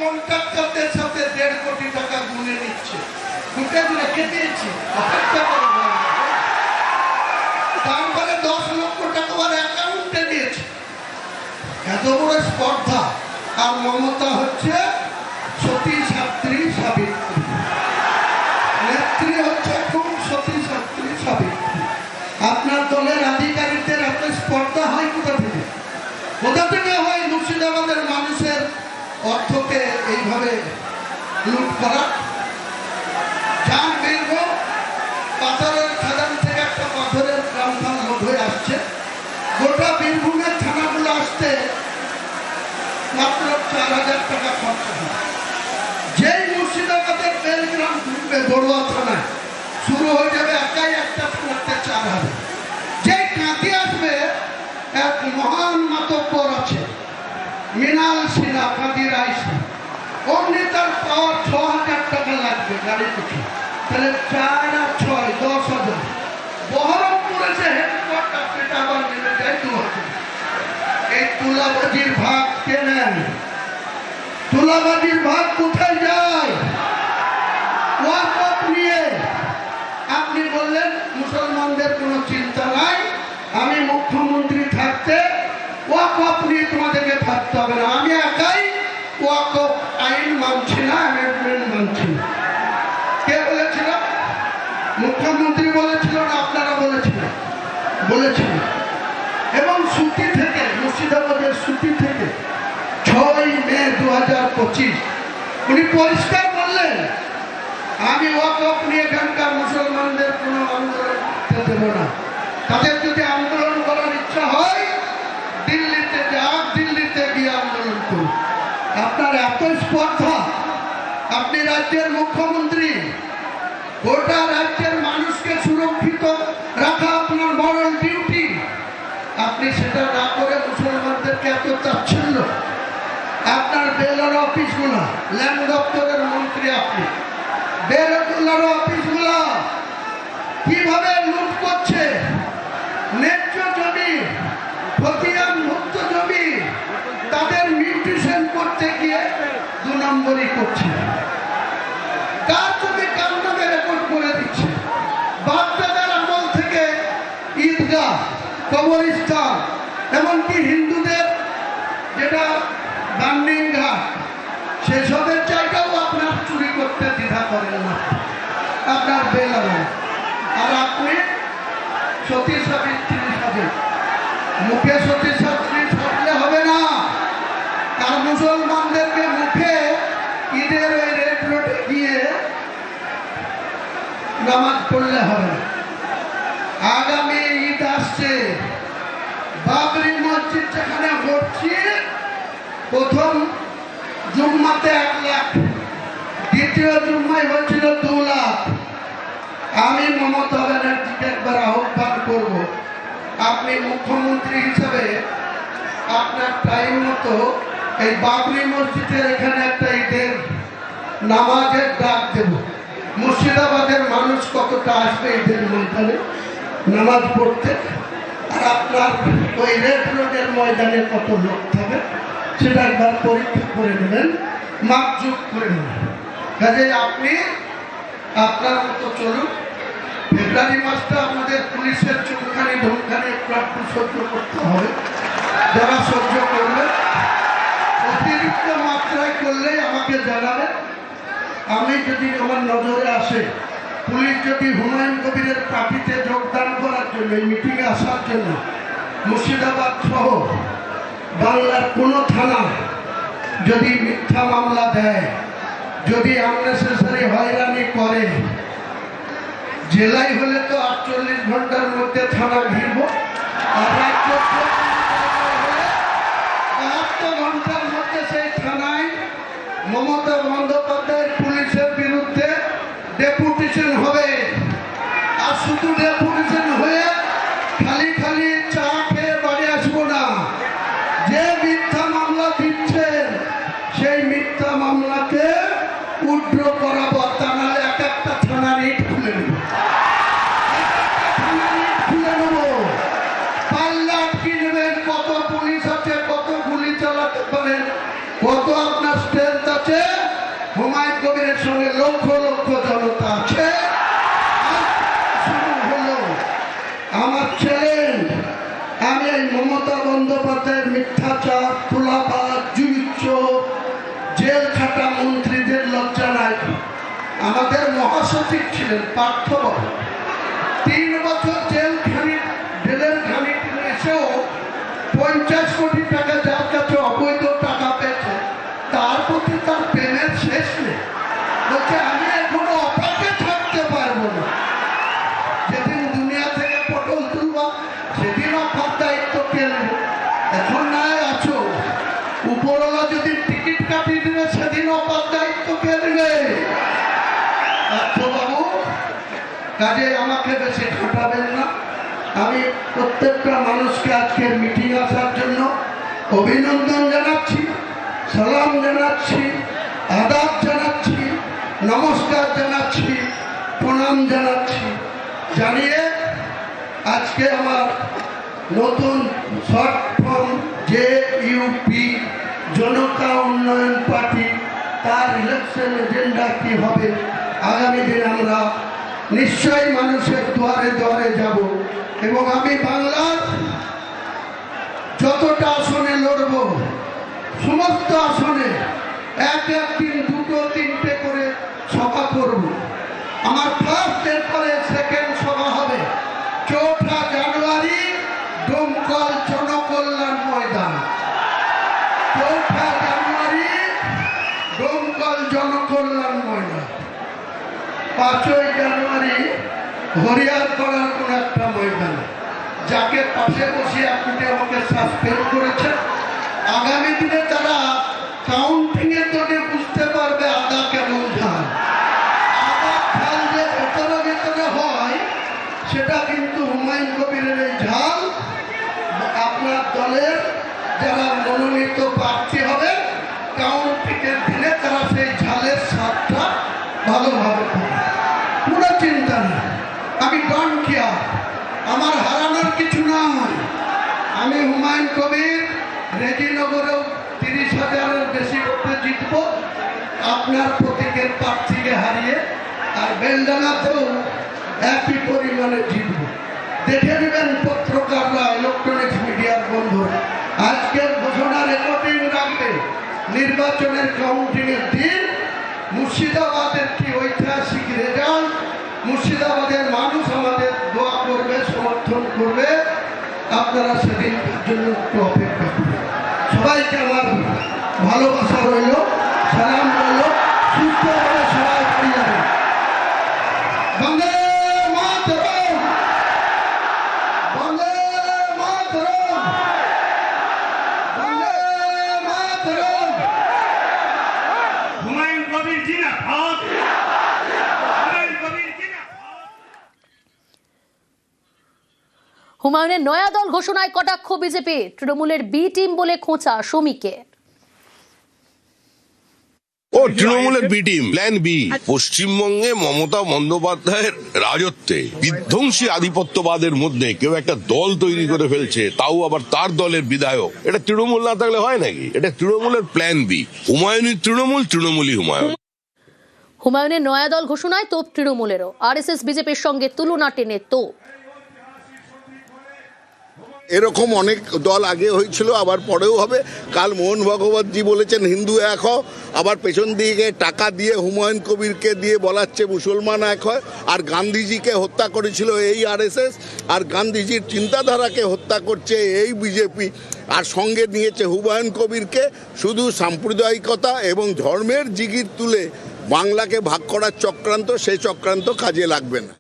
কন্ট্রাক্টরদের সাথে 1.5 কোটি টাকা গুনে নিচ্ছে, গুটে রেখে দিয়েছে অপেক্ষা করে। তারপরে 10 লক্ষ টাকা ওর অ্যাকাউন্টে দিয়েছে। এত বড় স্পর্ধা। আর মমতা হচ্ছে সতী সাবিত্রী সাবিত্রী, নেত্রী হচ্ছে খুব সতী সাবিত্রী সাবিত্রী। আপনার দলের আধিকারিকদের এত স্পর্ধা হয় কোথা থেকে? কোথা থেকে হয় মুর্শিদাবাদের মানুষের অর্থকে এইভাবে লুট করা? যার বীরভূম পাথরের খাদান থেকে একটা পাথরের গ্রামখান লোড হয়ে আসছে, গোটা বীরভূমের থানাগুলো আসতে মাত্র 4,000 টাকা খরচ হয়। যেই মুর্শিদাবাদের বেলগ্রাম ঢুকবে বড়ুয়া থানায়, শুরু হয়ে যাবে একাই একটা থানাতে 4,000। যেই কাঁদি আসবে, এক মহান মাতব্বর আছে মৃণাল সিনহা, কাঁদির আইসি, অমনি তার পাওয়ার 6,000 টাকা লাগবে গাড়ি পিছু। তাহলে 4 আর 6 10,000। বহরমপুরে যে হেডকোয়ার্টার, সেটা আবার নেমে যায় 2,000। এই তুলাবাজির ভাগ কে নেন? তুলাবাজির ভাগ কোথায় যায়? ওয়াকফ নিয়ে। আপনি বললেন মুসলমানদের কোনো চিন্তা নাই, আমি মুখ্যমন্ত্রী থাকতে ওয়াকফ নিয়ে তোমাদেরকে ভাবতে হবে না। আমি একাই ওয়াকফ আইন মানছি না, অ্যামেন্ডমেন্ট মানছি না। কে বলেছিল? মুখ্যমন্ত্রী বলেছিল না আপনারা বলেছিলেন? বলেছিলেন। এবং সুতি থেকে, মুর্শিদাবাদের সুতি থেকে 6 মে 2025 উনি পরিষ্কার বললেন, আমি ওয়াকফ নিয়ে এখানকার মুসলমানদের কোনো আন্দোলন করতে দেব না। তাদের যদি আন্দোলন করার ইচ্ছা হয় দিল্লিতে যাক, দিল্লিতে গিয়ে আন্দোলন করুন। আপনার এত স্পর্ধা, আপনি রাজ্যের মুখ্যমন্ত্রী, গোটা রাজ্যের মানুষকে সুরক্ষিত রাখা আপনার মরাল ডিউটি। আপনি সেটা না করে মুসলমানদেরকে এত চাচ্ছিল্য। আপনার বেলার অফিসগুলো, ল্যান্ড দপ্তরের মন্ত্রী আপনি, বেলার অফিসগুলো কিভাবে লুট করছে। ন্যায্য জমি, খতিয়ান মুক্ত জমি, তাদের মিউটেশন করতে গিয়ে 2 নম্বরই করছে। কার জমি কার নামে রেকর্ড করে দিচ্ছে। বাপদাদার আমল থেকে ঈদগাহ, কবরস্থান, এমনকি হিন্দুদের যেটা বার্নিং ঘাট, সেসবের জায়গাও আপনার চুরি করতে দ্বিধা করেন না আপনার বেলার। আর আপনি সতী সাবিত্রী সাজে, মুখে সতী সাবিত্রী সাজলে হবে না। আর মুসলমানদেরকে মুখে ঈদের ওই রেড রোডে গিয়ে নামাজ পড়লে হবে না। আগামী ঈদ আসছে, বাবরি মসজিদ যেখানে হচ্ছে, প্রথম জুম্মাতে 1 লাখ, দ্বিতীয় জুম্মায় হচ্ছিল 2 লাখ। আমি মমতা ব্যানার্জিকে একবার আহ্বান করব, আপনি মুখ্যমন্ত্রী হিসেবে আপনার টাইম মতো এই বাবরি মসজিদের এখানে একটা ঈদের নামাজের ডাক দেব। মুর্শিদাবাদের মানুষ কতটা আসবে ঈদের ময়দানে নামাজ পড়তে, আর আপনার ওই রেড রোডের ময়দানে কত লোক থাকবে সেটা একবার পরীক্ষা করে নেবেন, মাপজোক করে নেবেন। কাজে আপনি আপনার মতো চলুন। ফেব্রুয়ারি মাসটা আমাদের পুলিশের চুলখানি ঢোলখানি একটু সহ্য করতে হবে। যারা সহ্য করবে, অতিরিক্ত মাত্রায় করলে আমাকে জানাবেন। আমি যদি আমার নজরে আসে, পুলিশ যদি হুমায়ুন কবিরের পার্টিতে যোগদান করার জন্য, এই মিটিংয়ে আসার জন্য মুর্শিদাবাদ সহ বাংলার কোনো থানা যদি মিথ্যা মামলা দেয়, যদি আননেসেসারি হয়রানি করে, জেলায় হলে তো 48 ঘন্টার মধ্যে থানা ঘিরব, আর রাজ্য 72 ঘন্টার মধ্যে সেই থানায় মমতা বন্দ্যোপাধ্যায়ের পুলিশের বিরুদ্ধে ডেপুটেশন হবে। আর শুধু ডেপুটেশন হয়ে খালি খালি চা খেয়ে বাড়ি আসবো না। যে মিথ্যা মামলা দিচ্ছেন সেই মিথ্যা মামলাকে উড্র করাবো, তা নাহলে এক একটা থানার ইট খুলে নেব, পাল্লা আটকে নেবেন। কত পুলিশ আছে, কত গুলি চালাতে পারেন, কত আপনার স্ট্রেংথ আছে, জেল খাটা মন্ত্রীদের লজ্জা নাই। আমাদের মহাসচিব ছিলেন পার্থবাবু, 3 বছর জেলের ঘানিতে এসেও 50 কোটি টাকা যার কাছে অবৈধ টাকা পেয়েছে, তার প্রতি তার প্রেমের শেষ নেই। বলছে আমি এখনো অপাকে থাকতে পারবো না। যেদিন দুনিয়া থেকে পটল তুলবা সেদিন অপার দায়িত্ব কে নেবে? এখন নাই আছো, উপরওয়ালা যদি টিকিট কাটিয়ে দিবে সেদিন অপার দায়িত্ব কে নেবে? বাবু, কাজে আমাকে বেশি খাটাবেন না। আমি প্রত্যেকটা মানুষকে আজকের মিটিং আসার জন্য অভিনন্দন জানাচ্ছি, সালাম জানাচ্ছি, আদাব জানাচ্ছি, নমস্কার জানাচ্ছি, প্রণাম জানাচ্ছি। জানিয়ে আজকে আমার নতুন শর্ট ফর্ম JUP জনতা উন্নয়ন পার্টি, তার ইলেকশন এজেন্ডা কি হবে, আগামী দিন আমরা নিশ্চয়ই মানুষের দুয়ারে দুয়ারে যাব এবং আমি বাংলার যতটা আসনে লড়ব সমস্ত আসনে এক দিন 2, 3টে করে সভা করব। আমার ফার্স্ট, এরপরে সেকেন্ড সভা হবে 4 জানুয়ারি ডোমকল জনকল্যাণ ময়দান। 4 জানুয়ারি ডোমকল জনকল্যাণ ময়দান। 5 জানুয়ারি হরিয়ারপাড়ার কোন একটা ময়দান। যাকে পাশে বসে আপনি আমাকে সাসপেন্ড করেছেন, আগামী দিনে তারা কাউন্টিং এর জন্য বুঝতে পারবে আদা কেমন ধান। আদা ঝাল যে ভেতরে ভেতরে হয় সেটা কিন্তু হুমায়ুন কবিরের এই ঝাল আপনার দলের যারা মনোনীত প্রার্থী হবে কাউন্টিং এর দিনে তারা সেই ঝালের স্বাদটা ভালোভাবে পাবে। পুরো চিন্তা নেই, আমি ডন কিয়া, আমার হারানোর কিছু নাই। আমি হুমায়ুন কবির রেজিনগরেও 30,000-এর বেশি ভোটে জিতবো আপনার প্রতীকের প্রার্থীকে হারিয়ে, আর বেলডাঙ্গাতেও একই পরিমাণে জিতব। দেখে নেবেন পত্রকাররা, ইলেকট্রনিক্স মিডিয়ার বন্ধুরা, আজকের ঘোষণা রেকর্ডিং রাখবে। নির্বাচনের কাউন্টিং এর দিন মুর্শিদাবাদের কি ঐতিহাসিক রেজাল্ট, মুর্শিদাবাদের মানুষ আমাদের দোয়া করবে, সমর্থন করবে। আপনারা সেদিনকার জন্য একটু অপেক্ষা করবেন। সবাইকে আমার ভালোবাসা রইল, সালাম রইল, সুস্থভাবে সবাই বাড়ি যাবেন। বন্দে মাতরম, বন্দে মাতরম, বন্দে মাতরম। হুমায়ুন কবির জিন্দাবাদ, হুমায়ুন কবির জিন্দাবাদ। হুমায়ুনের নয়া দল ঘোষণায় কটাক্ষ বিজেপি, তৃণমূলের বি টিম বলে খোঁচা শ্রমিকের। ও তৃণমূলের বি টিম, প্ল্যান বি। পশ্চিমবঙ্গে মমতা বন্দ্যোপাধ্যায়ের রাজত্বে বিধ্বংসী আধিপত্যবাদের মধ্যে কেউ একটা দল তৈরি করে ফেলছে, তাও আবার তার দলের বিধায়ক। এটা তৃণমূল না থাকলে হয় নাকি? এটা তৃণমূলের প্ল্যান বি। হুমায়ুনই তৃণমূল, তৃণমূলই হুমায়ুন। হুমায়ুনের নয়া দল ঘোষণায় তোপ তৃণমূলেরও, RSS বিজেপির সঙ্গে তুলনা টেনে তোপ। এরকম অনেক দল আগে হয়েছিল, আবার পরেও হবে। কাল মোহন ভাগবতজি বলেছেন হিন্দু এক হও, আবার পেছন দিকে টাকা দিয়ে হুমায়ুন কবিরকে দিয়ে বলাচ্ছে মুসলমান এক হয়। আর গান্ধীজিকে হত্যা করেছিল এই RSS, আর গান্ধীজির চিন্তাধারাকে হত্যা করছে এই বিজেপি, আর সঙ্গে নিয়েছে হুমায়ুন কবিরকে। শুধু সাম্প্রদায়িকতা এবং ধর্মের জিগির তুলে বাংলাকে ভাগ করার চক্রান্ত, সেই চক্রান্ত কাজে লাগবে না।